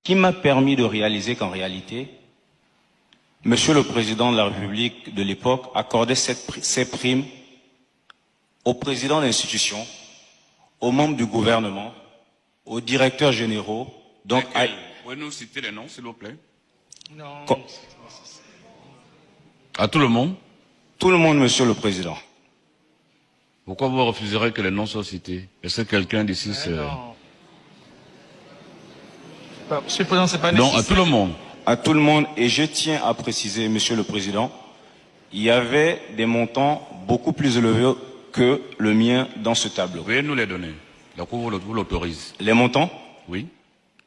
qui m'a permis de réaliser qu'en réalité, Monsieur le Président de la République de l'époque accordait ces primes aux présidents d'institutions, aux membres du gouvernement, aux directeurs généraux. Donc, pouvez-nous citer les noms, s'il vous plaît? Non. À tout le monde? Tout le monde, Monsieur le Président. Pourquoi vous refuserez que les noms soient cités? Est-ce que quelqu'un d'ici se... Non. Monsieur le Président, c'est pas nécessaire. Non, à tout le monde. À tout le monde, et je tiens à préciser, Monsieur le Président, il y avait des montants beaucoup plus élevés que le mien dans ce tableau. Veuillez nous les donner. La Cour vous l'autorise. Les montants? Oui.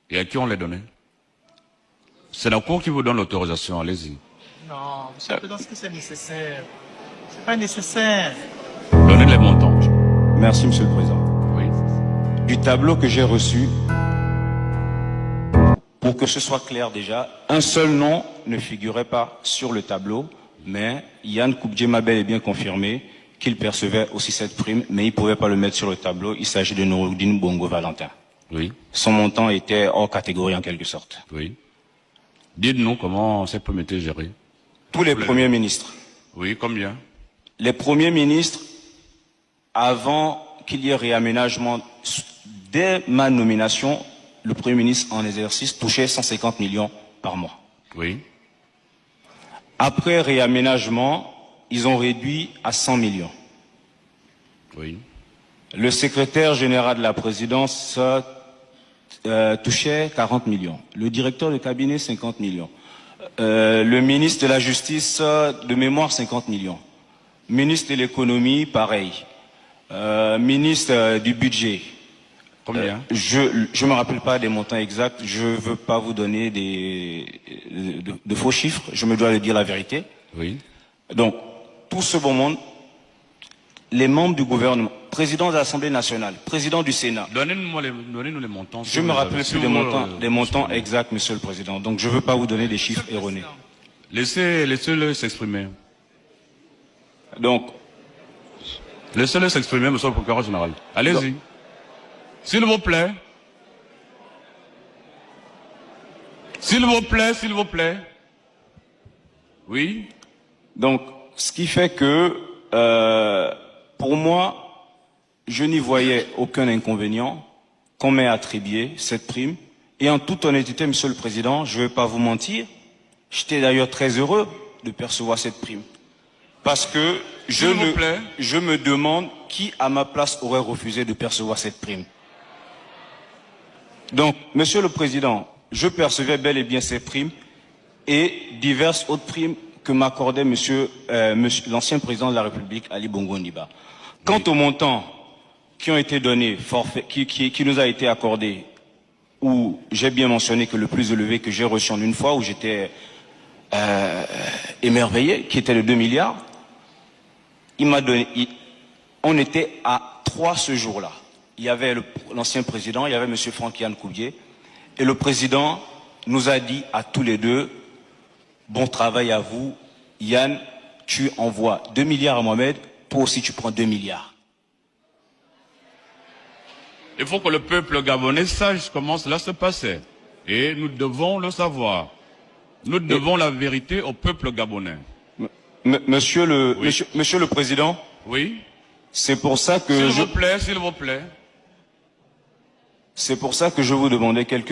Et à qui on les donnait? C'est la Cour qui vous donne l'autorisation, allez-y. Non, Monsieur le Président, est-ce que c'est nécessaire? C'est pas nécessaire. Donnez les montants. Merci, Monsieur le Président. Oui. Du tableau que j'ai reçu, pour que ce soit clair déjà, un seul nom ne figurait pas sur le tableau, mais Yann Koubdje m'a bel et bien confirmé qu'il percevait aussi cette prime, mais il ne pouvait pas le mettre sur le tableau. Il s'agit de Nouroudine Bongo Valentin. Oui. Son montant était hors catégorie en quelque sorte. Oui. Dites-nous comment cette prime était gérée. Tous les premiers ministres. Oui, combien? Les premiers ministres, avant qu'il y ait réaménagement, dès ma nomination, le Premier ministre en exercice touchait 150 millions par mois. Oui. Après réaménagement, ils ont réduit à 100 millions. Oui. Le secrétaire général de la présidence touchait 40 millions. Le directeur de cabinet, 50 millions. Le ministre de la Justice, de mémoire, 50 millions. Ministre de l'économie, pareil. Ministre du budget. Combien? Je me rappelle pas des montants exacts. Je veux pas vous donner de faux chiffres. Je me dois de dire la vérité. Oui. Donc, tout ce bon monde, les membres du gouvernement, président de l'Assemblée nationale, président du Sénat. Donnez-nous les montants. Je me rappelle plus des montants exacts, Monsieur le Président. Donc, je veux pas vous donner des chiffres erronés. Laissez-le s'exprimer. Donc, laissez-le s'exprimer, Monsieur le procureur général. Allez-y. S'il vous plaît. S'il vous plaît, s'il vous plaît. Oui. Donc, ce qui fait que, pour moi, je n'y voyais aucun inconvénient qu'on m'ait attribué cette prime. Et en toute honnêteté, Monsieur le Président, je ne vais pas vous mentir, j'étais d'ailleurs très heureux de percevoir cette prime. Parce que je me demande qui, à ma place, aurait refusé de percevoir cette prime. Donc, Monsieur le Président, je percevais bel et bien ces primes et diverses autres primes que m'accordait l'ancien président de la République, Ali Bongo Ondimba. Quant aux montants qui ont été donnés, qui nous a été accordé, où j'ai bien mentionné que le plus élevé que j'ai reçu en une fois, où j'étais émerveillé, qui était de 2 milliards, on était à 3 ce jour-là. Il y avait l'ancien président, il y avait M. Franck-Yann Koubdje, et le président nous a dit à tous les deux, bon travail à vous, Yann, tu envoies 2 milliards à Mohamed, toi aussi tu prends 2 milliards. Il faut que le peuple gabonais sache comment cela se passait. Et nous devons le savoir. Nous devons la vérité au peuple gabonais. Monsieur le Président. Oui. C'est pour ça que s'il vous plaît. C'est pour ça que je vous demandais quelques